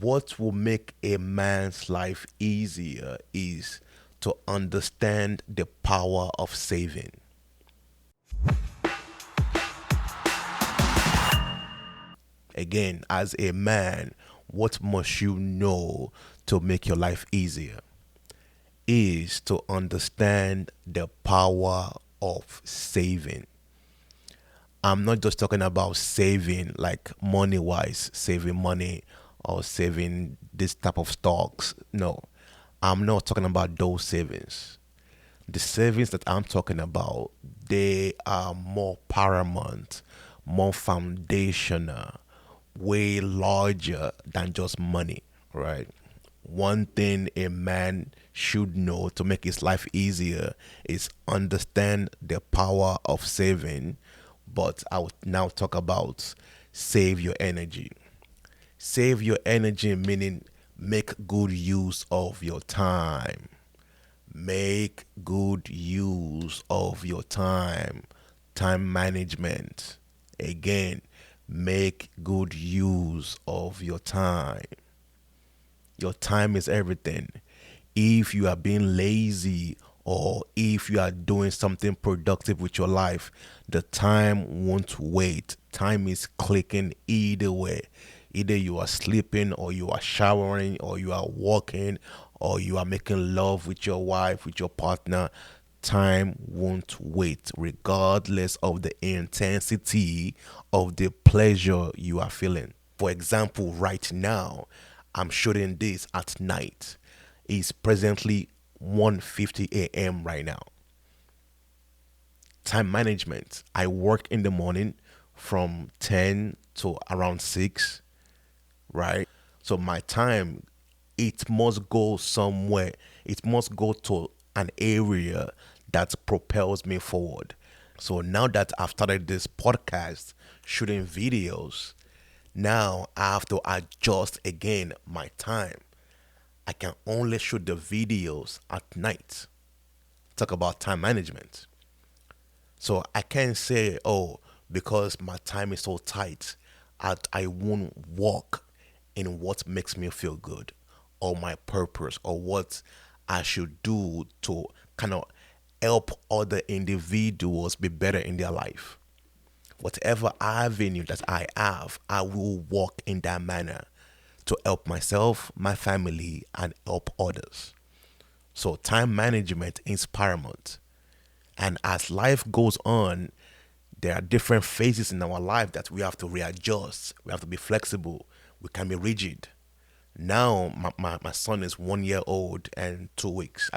What will make a man's life easier is to understand the power of saving. Again, as a man, what must you know to make your life easier is to understand the power of saving. I'm not just talking about saving like money wise, saving money or saving this type of stocks. No, I'm not talking about those savings. The savings that I'm talking about, they are more paramount, more foundational, way larger than just money, right? One thing a man should know to make his life easier is understand the power of saving. But I would now talk about save your energy. Save your energy meaning make good use of your time. Make good use of your time. Time management. Again, make good use of your time. Your time is everything. If you are being lazy or if you are doing something productive with your life, the time won't wait. Time is clicking either way. Either you are sleeping or you are showering or you are walking or you are making love with your wife, with your partner. Time won't wait, regardless of the intensity of the pleasure you are feeling. For example, right now, I'm shooting this at night. It's presently 1:50 a.m. right now. Time management. I work in the morning from 10 to around 6, right? So my time, it must go somewhere. It must go to an area that propels me forward. So now that I've started this podcast, shooting videos, now I have to adjust again my time. I can only shoot the videos at night. Talk about time management. So I can't say, oh, because my time is so tight, I won't walk in what makes me feel good or my purpose or what I should do to kind of help other individuals be better in their life. Whatever avenue that I have, I will walk in that manner to help myself, my family, and help others. So time management is paramount. And as life goes on, there are different phases in our life that we have to readjust. We have to be flexible. We can be rigid. Now, my son is 1 year old and 2 weeks.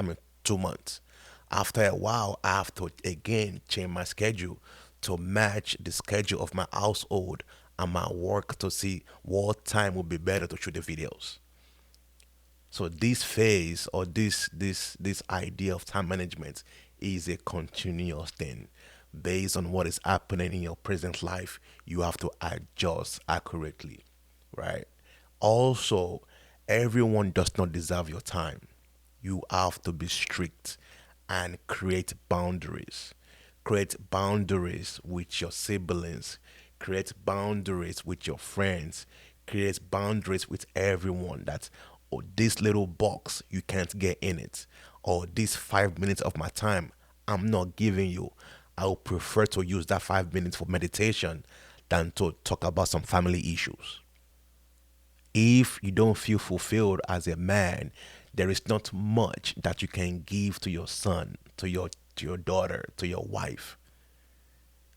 2 months. After a while, I have to again change my schedule to match the schedule of my household and my work to see what time will be better to shoot the videos. So this phase or this idea of time management is a continuous thing. Based on what is happening in your present life, you have to adjust accurately, right? Also, everyone does not deserve your time. You have to be strict and create boundaries. Create boundaries with your siblings, create boundaries with your friends, create boundaries with everyone that, oh, this little box, you can't get in it, or this 5 minutes of my time, I'm not giving you. I would prefer to use that 5 minutes for meditation than to talk about some family issues. If you don't feel fulfilled as a man, there is not much that you can give to your son, to your daughter, to your wife.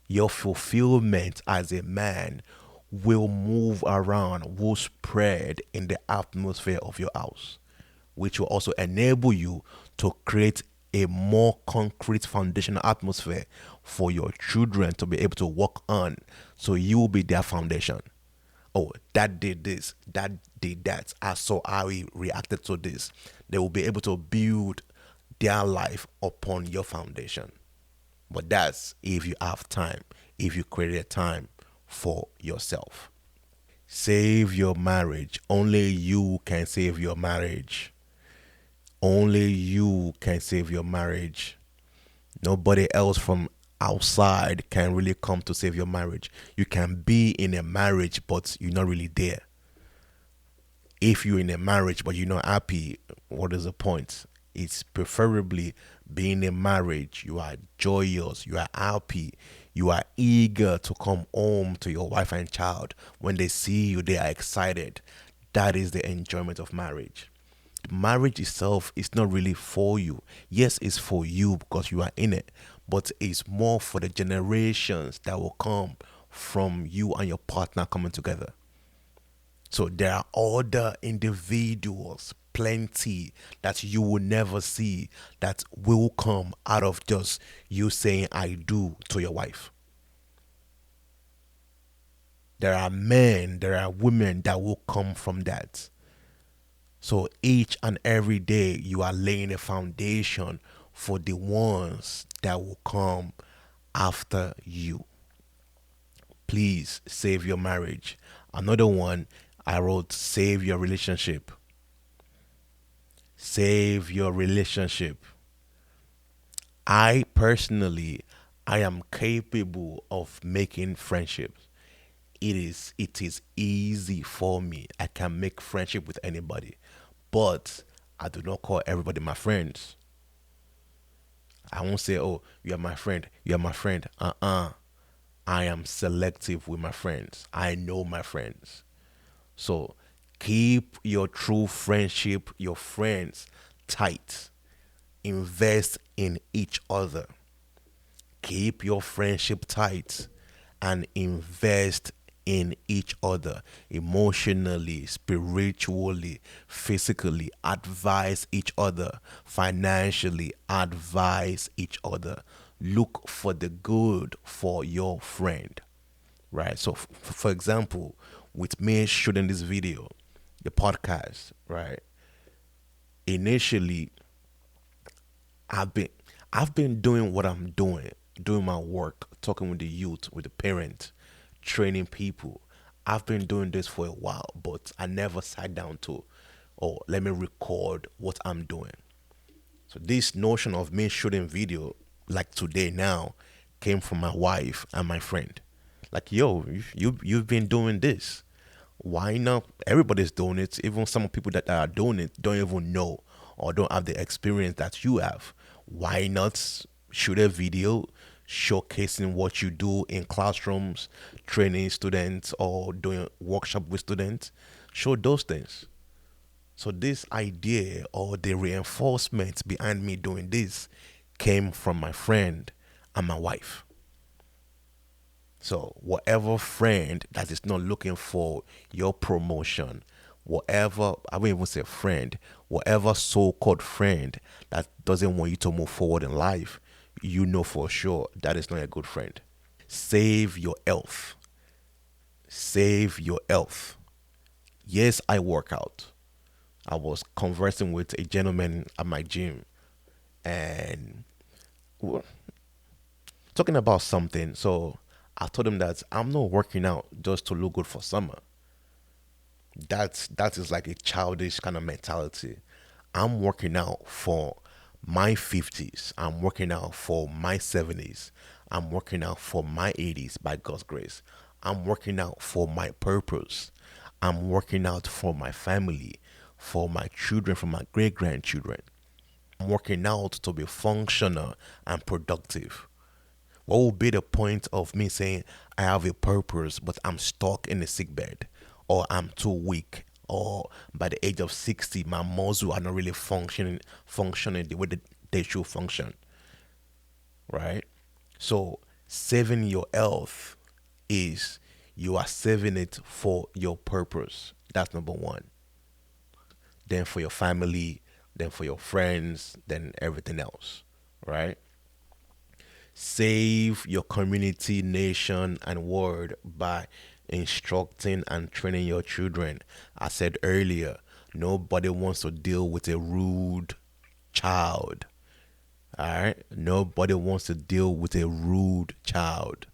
Your fulfillment as a man will move around, will spread in the atmosphere of your house, which will also enable you to create a more concrete foundational atmosphere for your children to be able to work on. So you will be their foundation. Oh, that did this, that did that. I saw how he reacted to this. They will be able to build their life upon your foundation. But that's if you have time, if you create a time for yourself. Save your marriage. Only you can save your marriage. Only you can save your marriage. Nobody else from outside can really come to save your marriage. You can be in a marriage, but you're not really there. If you're in a marriage but you're not happy, what is the point? It's preferably being in marriage. You are joyous, you are happy, you are eager to come home to your wife and child. When they see you, they are excited. That is the enjoyment of marriage. Marriage itself is not really for you. Yes, it's for you because you are in it, but it's more for the generations that will come from you and your partner coming together. So there are other individuals, plenty, that you will never see that will come out of just you saying I do to your wife. There are men, there are women that will come from that. So each and every day you are laying a foundation for the ones that will come after you. Please save your marriage. Another one I wrote, save your relationship. Save your relationship. I personally, I am capable of making friendships. It is easy for me. I can make friendship with anybody. But I do not call everybody my friends. I won't say, "Oh, you are my friend. You are my friend." I am selective with my friends. I know my friends. So keep your true friendship, your friends tight. Invest in each other. Keep your friendship tight and invest in each other emotionally, spiritually, physically. Advise each other financially. Advise each other. Look for the good for your friend, right? So, for example, with me shooting this video, the podcast, right? Initially, I've been I've been doing what I'm doing my work, talking with the youth, with the parents, training people. I've been doing this for a while, but I never sat down to, oh, let me record what I'm doing. So this notion of me shooting video, like today now, came from my wife and my friend. Like, yo, you've been doing this. Why not? Everybody's doing it. Even some people that are doing it don't even know or don't have the experience that you have. Why not shoot a video showcasing what you do in classrooms, training students or doing workshop with students? Show those things. So this idea or the reinforcement behind me doing this came from my friend and my wife. So whatever friend that is not looking for your promotion, whatever I won't even say friend, whatever so-called friend that doesn't want you to move forward in life, you know for sure that is not a good friend. Save your health. Save your health. Yes, I work out. I was conversing with a gentleman at my gym and we talking about something. So I told him that I'm not working out just to look good for summer. That is like a childish kind of mentality. I'm working out for my 50s. I'm working out for my 70s. I'm working out for my 80s by God's grace. I'm working out for my purpose. I'm working out for my family, for my children, for my great grandchildren. I'm working out to be functional and productive. What would be the point of me saying I have a purpose, but I'm stuck in a sick bed, or I'm too weak, or by the age of 60, my muscles are not really functioning the way that they should function, right? So saving your health is you are saving it for your purpose. That's number one. Then for your family, then for your friends, then everything else, right? Save your community, nation, and world by instructing and training your children. I said earlier, nobody wants to deal with a rude child. All right? Nobody wants to deal with a rude child.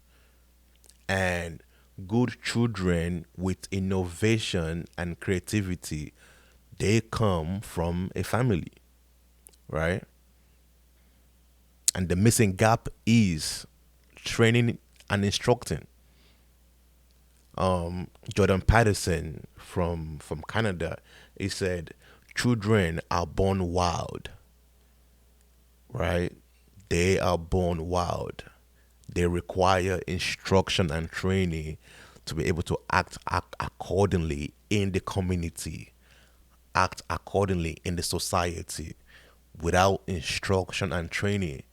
And good children with innovation and creativity, they come from a family, right? And the missing gap is training and instructing. Jordan Patterson from Canada, he said, "Children are born wild, right? They are born wild. They require instruction and training to be able to act accordingly in the community, act accordingly in the society. Without instruction and training,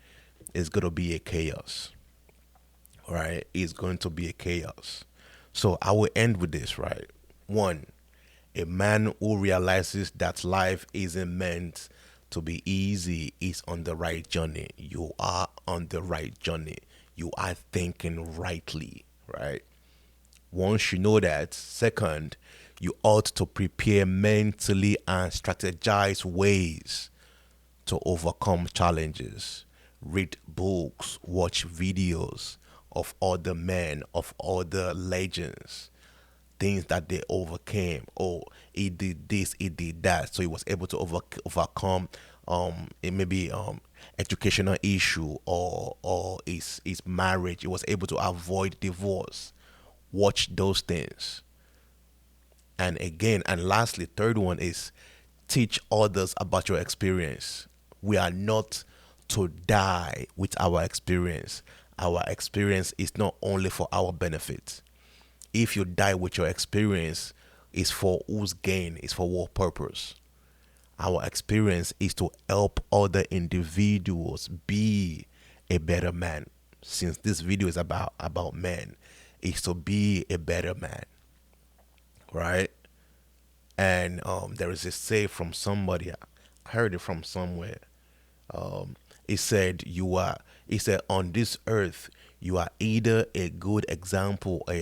it's going to be a chaos, right? It's going to be a chaos. So I will end with this, right? One, a man who realizes that life isn't meant to be easy is on the right journey. You are on the right journey. You are thinking rightly, right? Once you know that, second, you ought to prepare mentally and strategize ways to overcome challenges. Read books, watch videos of other men, of other legends, things that they overcame. Oh, he did this, he did that, so he was able to overcome it may be educational issue or his marriage. He was able to avoid divorce. Watch those things. And again, and lastly, third one is teach others about your experience. We are not to die with our experience. Our experience is not only for our benefit. If you die with your experience, it's for whose gain? It's for what purpose? Our experience is to help other individuals be a better man. Since this video is about men, is to be a better man, right? And there is a say from somebody. I heard it from somewhere. He said, "You are." He said, "On this earth, you are either a good example or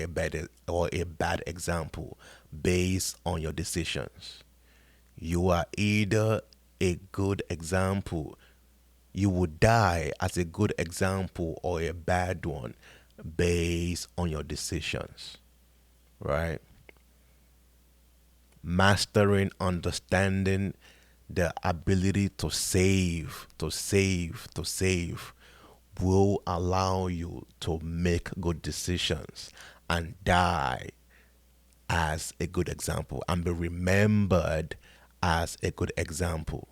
a bad example, based on your decisions. You are either a good example. You would die as a good example or a bad one, based on your decisions." Right? Mastering understanding the ability to save will allow you to make good decisions and die as a good example and be remembered as a good example.